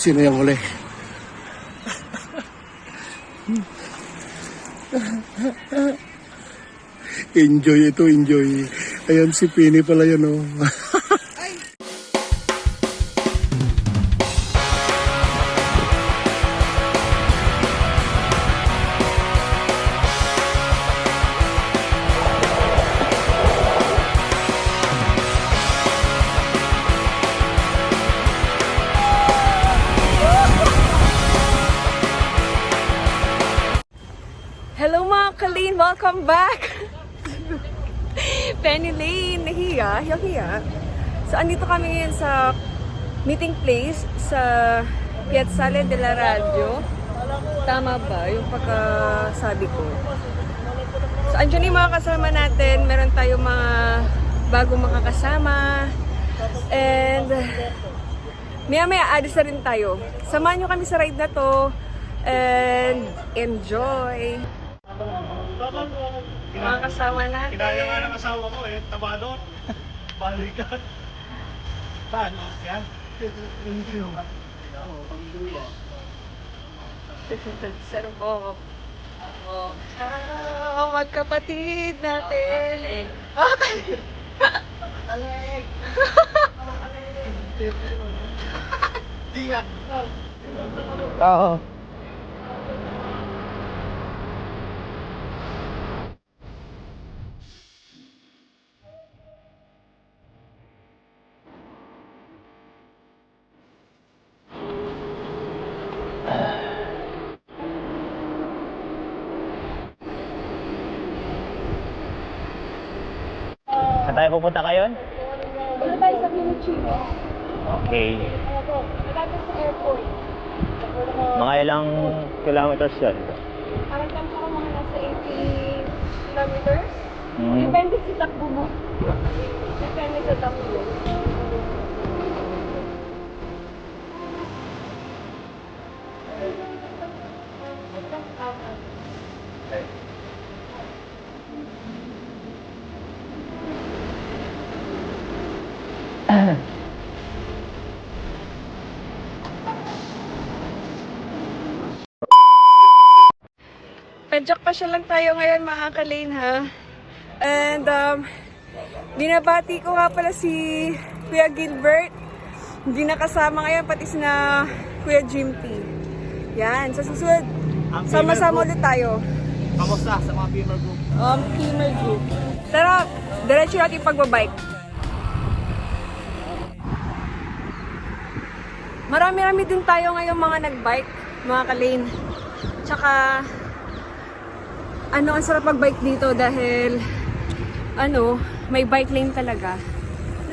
Sino yung huli? Enjoy ito, enjoy. Ayan si Pini pala yun, oh. Hello mga Kalin! Welcome back! Penny Lane! Nahiya? Hiya. So, andito kami ngayon sa meeting place sa Piazzale della Radio. Tama ba yung pagkasabi ko? So, andyan yung mga kasama natin. Meron tayong mga bagong makakasama. And maya-maya addis na rin tayo. Samahan nyo kami sa ride na to. And enjoy! Mga kasama natin. Kinaya nga ng asawa ko eh, tabado. Balikan. Saan? Yan? Hindi yung Sir Bob. Magkapatid natin. Aleg! Di nga. Oo. Saan tayo pupunta kayon? Wala tayo sa Pinochino. Okay. Malapit sa airport. Mga ilang kilometers yun? Parang lang po mga nasa 80 kilometers. Hmm. Depende sa takbo mo. Depende sa takbo. Pedjak pa siya lang tayo ngayon mga Kalin ha. And binabati ko nga pala si Kuya Gilbert. Hindi nakasama ngayon pati sina Kuya Jimpy. Yan, sa susunod sama-sama ulit tayo. Kamusta sa mga gamer group? Gamer group. Tara, diretso natin pagbabike. Marami-rami din tayo ngayon mga nagbike, mga Kalin. Tsaka ang sarap magbike dito dahil may bike lane talaga.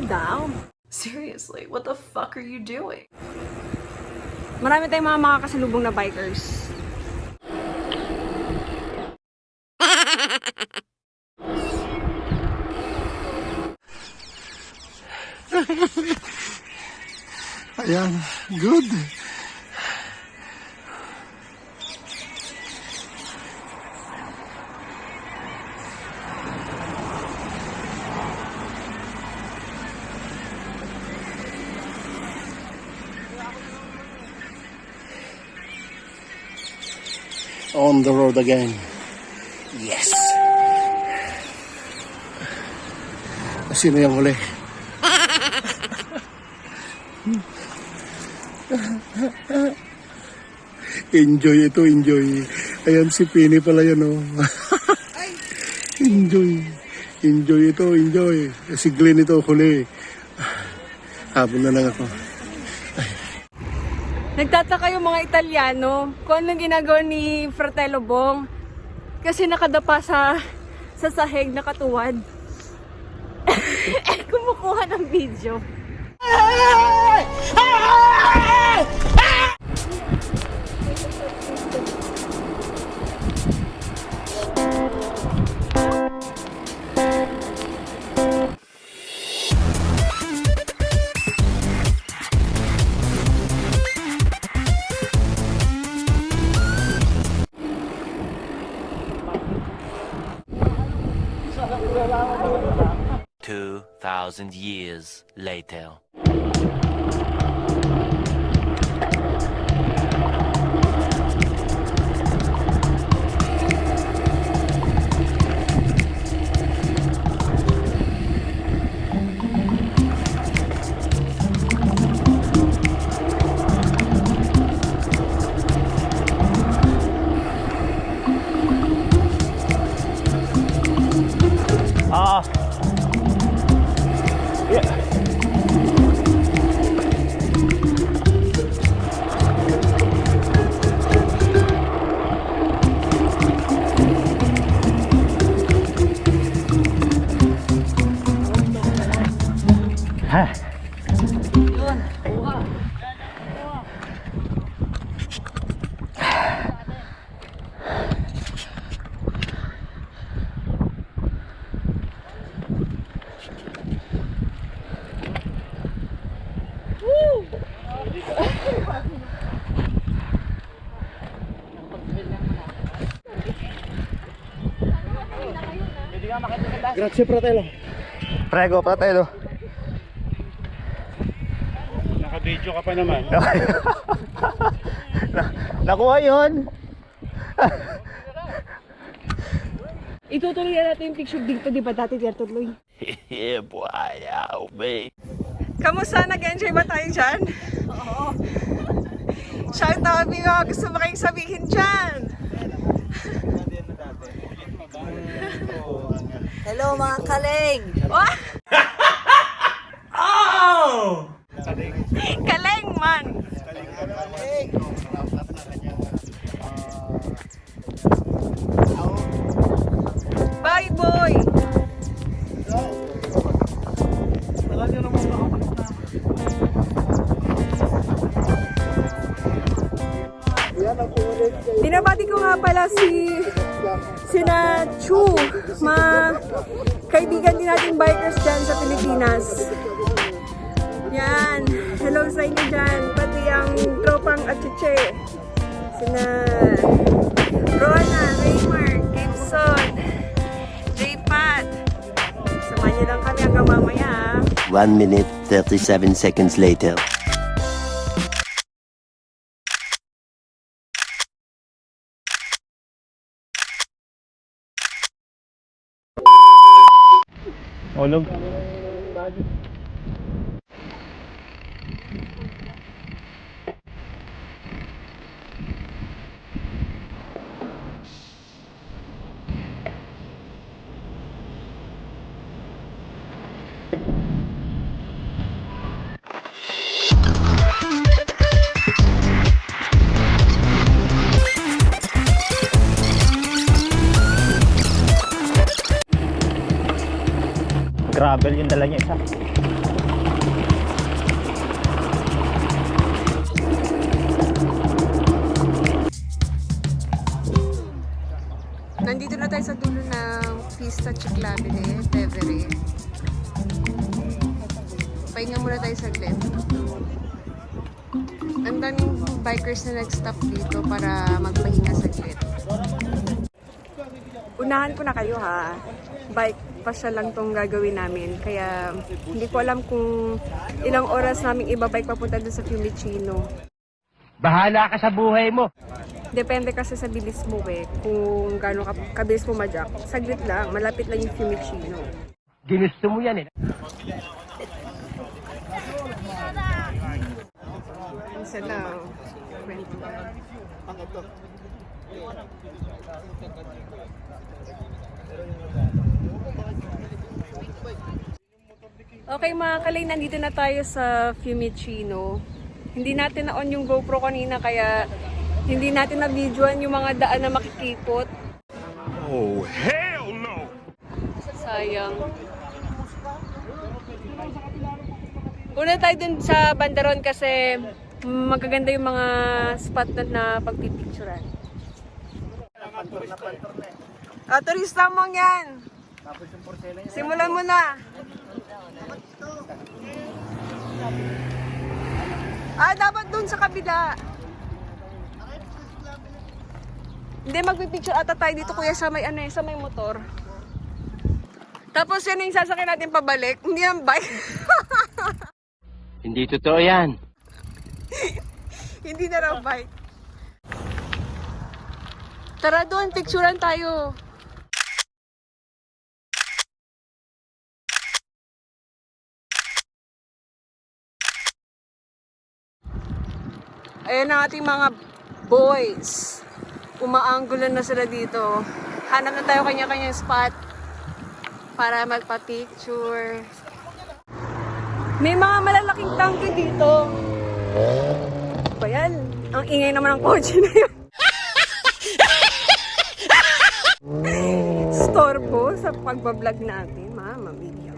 Down. Seriously, what the fuck are you doing? Marami tayong mga makakasalubong na bikers. Ayan, good. On the road again. Yes. Sino yung huli? Enjoy ito, enjoy. Ayan si Pini pala yun, oh. Enjoy. Enjoy ito, enjoy. Si Glenn ito, huli. Habol na lang ako. Nagtataka yung mga Italiano kung anong ginagawa ni Fratello Bong. Kasi nakadapa sa sahig, nakatuwad. Kumukuha ng video. $2,000 years later. Grazie fratello. Prego, fratello. Naka-video ka pa naman. Nakuha yun. Itutuloy na natin yung picture dito, di ba dati tinutuloy? Yeah, boy. Oh, babe. Kamusta? Nag-enjoy ba tayo dyan? Oo. Shout out mga gusto mo kayong sabihin dyan. Hello mga kaleng! What? Oh! Kaleng man! Bye boy! Binabati ko nga pala sina Chu, mga kaibigan din nating bikers dyan sa Pilipinas. Yan, hello sa inyo dyan, pati ang tropang Achiche. Sina Rona, Raymer, Gibson, J-Pat. Samahan niyo lang kami hanggang mamaya. 1 minute, 37 seconds later. Ulog. Gravel yung dala niya isa. Nandito na tayo sa dulo ng Pista Chiclabile, Tevere. Pahinga muna tayo saglit. Ang daming bikers na nag-stop dito para magpahinga saglit. Unahan ko na kayo ha. Bike pa siya lang tong gagawin namin. Kaya hindi ko alam kung ilang oras namin ibabike papunta dun sa Fiumicino. Bahala ka sa buhay mo. Depende kasi sa bilis mo kung gaano kabilis mo ma-jack. Saglit lang, malapit lang yung Fiumicino. Ginusto mo yan eh. Isa lang. Okay mga kalay, nandito na tayo sa Fiumicino. Hindi natin na-on yung GoPro kanina kaya hindi natin na-videoan yung mga daan na makikipot. Oh, hell no! Sayang. Una tayo dun sa Bandaron kasi magaganda yung mga spot na pagpipicturan. Turista mong yan! Simulan mo na! Dapat dun sa kabila. Hindi, magpipicture ata tayo dito kuya sa may sa may motor. Tapos yan yung sasakyan natin pabalik. Hindi yung bike. Hindi totoo yan. Hindi na raw bike. Tara doon, picturean tayo. Ayan ang ating mga boys. Umaanggulan na sila dito. Hanap na tayo kanya-kanyang spot para magpa-picture. May mga malalaking tangke dito. Ba yan? Ang ingay naman ng kotse na yun. Storbo sa pagbablog natin. Mama, video.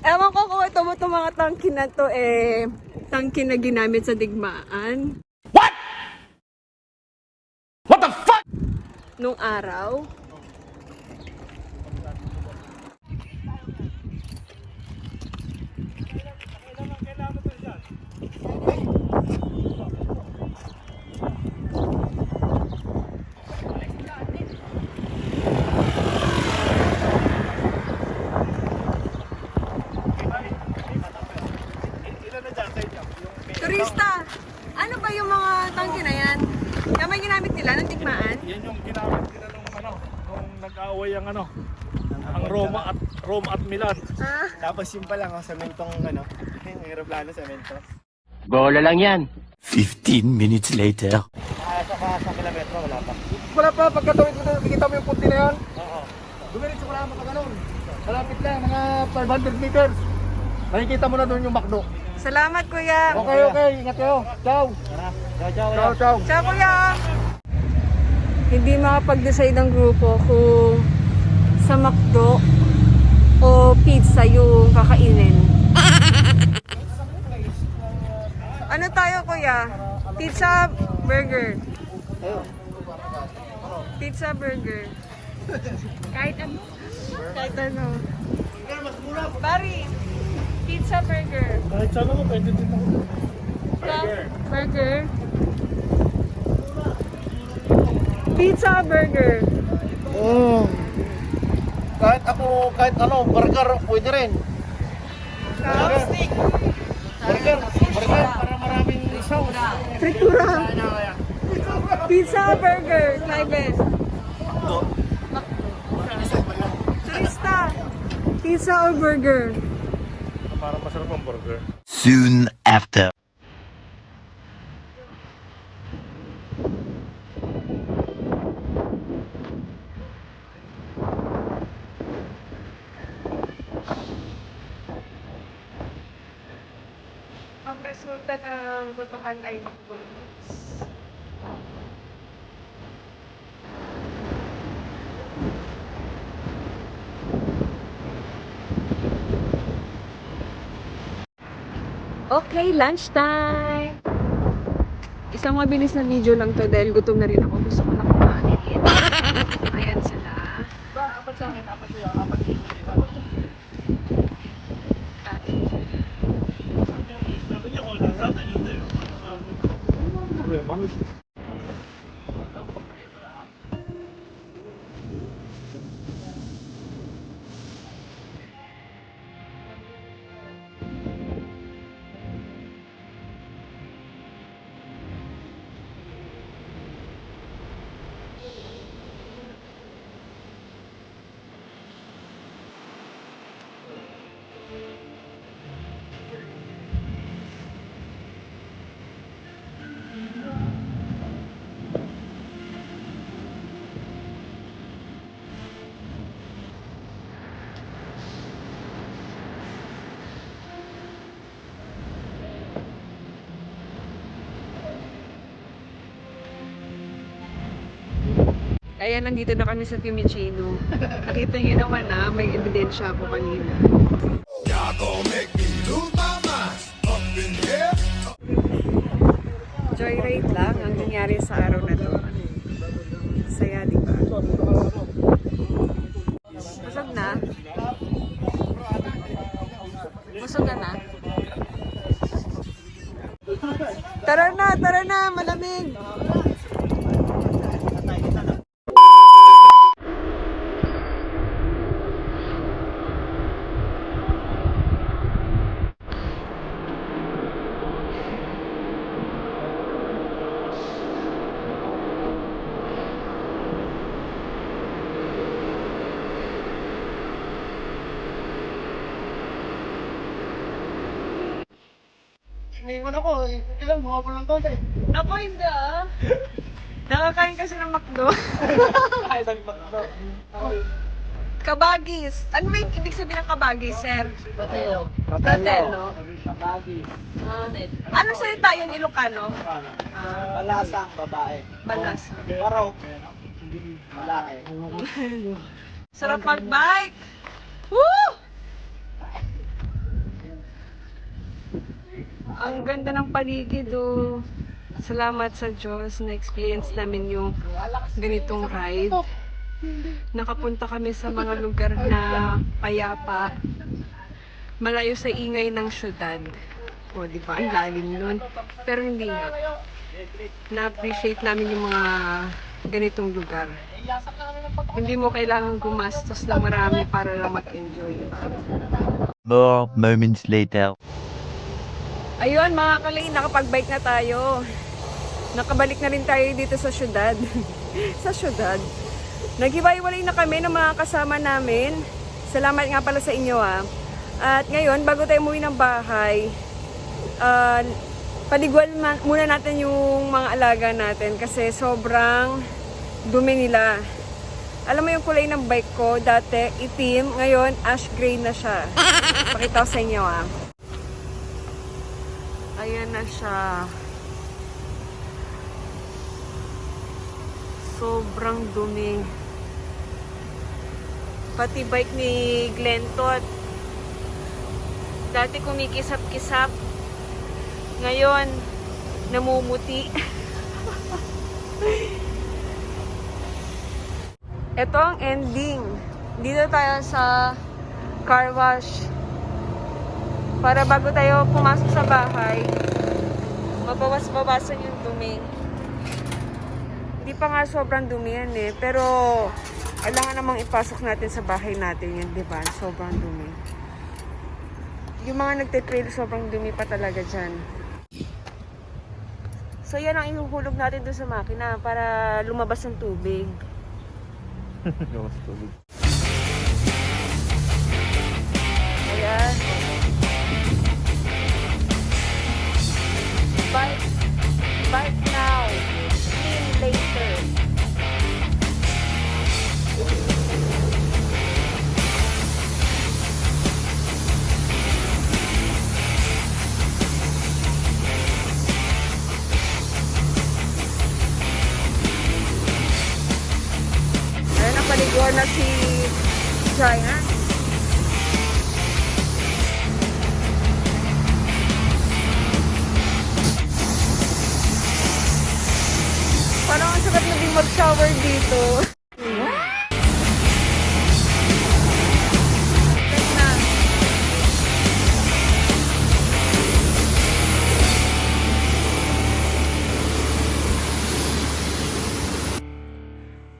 Ewan ko kung ito mo itong mga tangke na to tangke na ginamit sa digmaan. What? What the fuck? Nung araw. Turista! Ano ba yung mga tangke na yan? Yung may ginamit nila ng tikmaan? Yan yung ginamit nila nung nag-aaway ang ang Roma at Milan. Ah, Tapos yung pa lang, sementong yung aeroplano, semento. Bola lang yan. 15 minutes later. Sa kilometro, wala pa. Wala pa, pagkatawid mo na, nakikita mo yung punti na yan. Oo. Dumiritso ko lang makaganon. Malapit lang, mga 500 meters. Nakikita mo na doon yung McDo. salamat kuya! Okay, ingat kayo. Ciao. Ciao, ciao. Ciao kuya! Hindi makapag-decide ang grupo kung sa McDo o pizza yung kakainin. Ano tayo kuya? Pizza, burger. Pizza, burger. Kahit ano. Kahit ano. Bari, pizza, burger. Kahit saan ako, pwede din ako. Burger. Pizza, burger. Kahit burger, pwede rin. Burger, para maraming sauce. Fritura. Pizza, burger. Clive. Turista. Pizza or burger? Para masarap ang burger. Soon after. Ang resulta ng botohan ay okay, lunchtime! Isang mabilis na video lang to dahil gutom na rin ako. Gusto ko na kumain. Ayan sila. Apat sa akin, apat siya, apat dito. Sabi niya ko, nasa yun na yun. Problema. Kaya nandito na kami sa Fiumicino. Nakita niyo naman na may ebidensya ako kanina. Joyride lang ang nangyari sa araw na to. Saya, di ba? Busog na? Busog ka na? Tara na, malamig! Iniwan ako, ilang mga pa lang to. Ako hindi ah. Nakakain kasi ng McDo. Ay, sabi McDo. Kabagis. Ano ba yung ibig sabihin ng kabagis, sir? Hotel, no? Kabagi. Ano salita yun, Ilocano? Balasang babae. Balas. Baro. Malaki. Sarap mag-bike! Woo! Ang ganda ng paligid, oh. Salamat sa Diyos na experience namin yung ganitong ride. Nakapunta kami sa mga lugar na payapa, malayo sa ingay ng syudad. O, di ba? Ang lalim nun. Pero hindi nga. Na-appreciate namin yung mga ganitong lugar. Hindi mo kailangan gumastos na marami para lang mag-enjoy. More moments later. Ayun mga kalay, nakapag-bike na tayo. Nakabalik na rin tayo dito sa syudad. Sa syudad. Naghiwa-hiwalay na kami ng mga kasama namin. Salamat nga pala sa inyo ah. At ngayon, bago tayo umuwi ng bahay, paliguan muna natin yung mga alaga natin kasi sobrang dumi nila. Alam mo yung kulay ng bike ko, dati itim, ngayon ash gray na siya. Pakita ko sa inyo ah. Ayan na siya. Sobrang dumi. Pati bike ni Glentot. Dati kumikisap-kisap. Ngayon, namumuti. Ito ang ending. Dito tayo sa car wash. Para bago tayo pumasok sa bahay, mabawas-bawasan yung dumi. Hindi pa nga sobrang dumi yan eh. Pero, kailangan namang ipasok natin sa bahay natin yan, di ba? Sobrang dumi. Yung mga nagte-trail, sobrang dumi pa talaga dyan. So, yan ang ihuhulog natin doon sa makina para lumabas ng tubig. Lumabas tubig. Ayan. Bike now. Clean later. Ayan, napaliguan na si Giant. Parang ang sakat na din mag-shower dito. Na.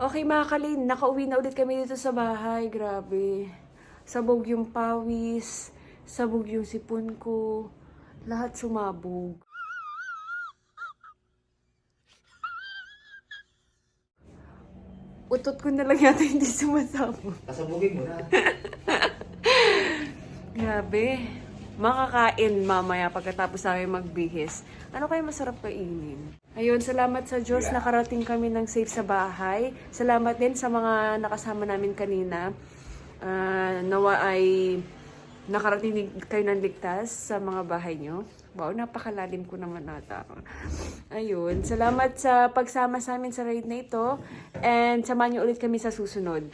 Okay mga kalin, nakauwi na ulit kami dito sa bahay. Grabe. Sabog yung pawis, sabog yung sipon ko, lahat sumabog. Utot ko na lang yata hindi sumasabog. Kasabugin mo na. Grabe. Makakain mamaya pagkatapos namin magbihis. Ano kayo masarap kainin? Ayun, salamat sa Diyos. Nakarating kami ng safe sa bahay. Salamat din sa mga nakasama namin kanina. Nawa ay nakarating din kayo ng ligtas sa mga bahay nyo. Wow, napakalalim ko naman ata. Ayun, salamat sa pagsama sa amin sa ride na ito. And samahan nyo ulit kami sa susunod.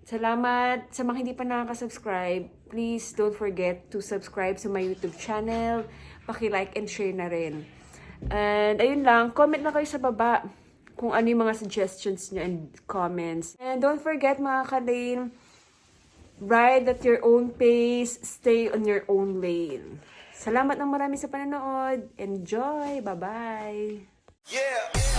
Salamat sa mga hindi pa nakaka-subscribe. Please don't forget to subscribe sa my YouTube channel. Paki-like and share na rin. And ayun lang, comment na kayo sa baba kung ano yung mga suggestions nyo and comments. And don't forget mga kalane, ride at your own pace, stay on your own lane. Salamat ng marami sa panonood. Enjoy! Bye-bye! Yeah!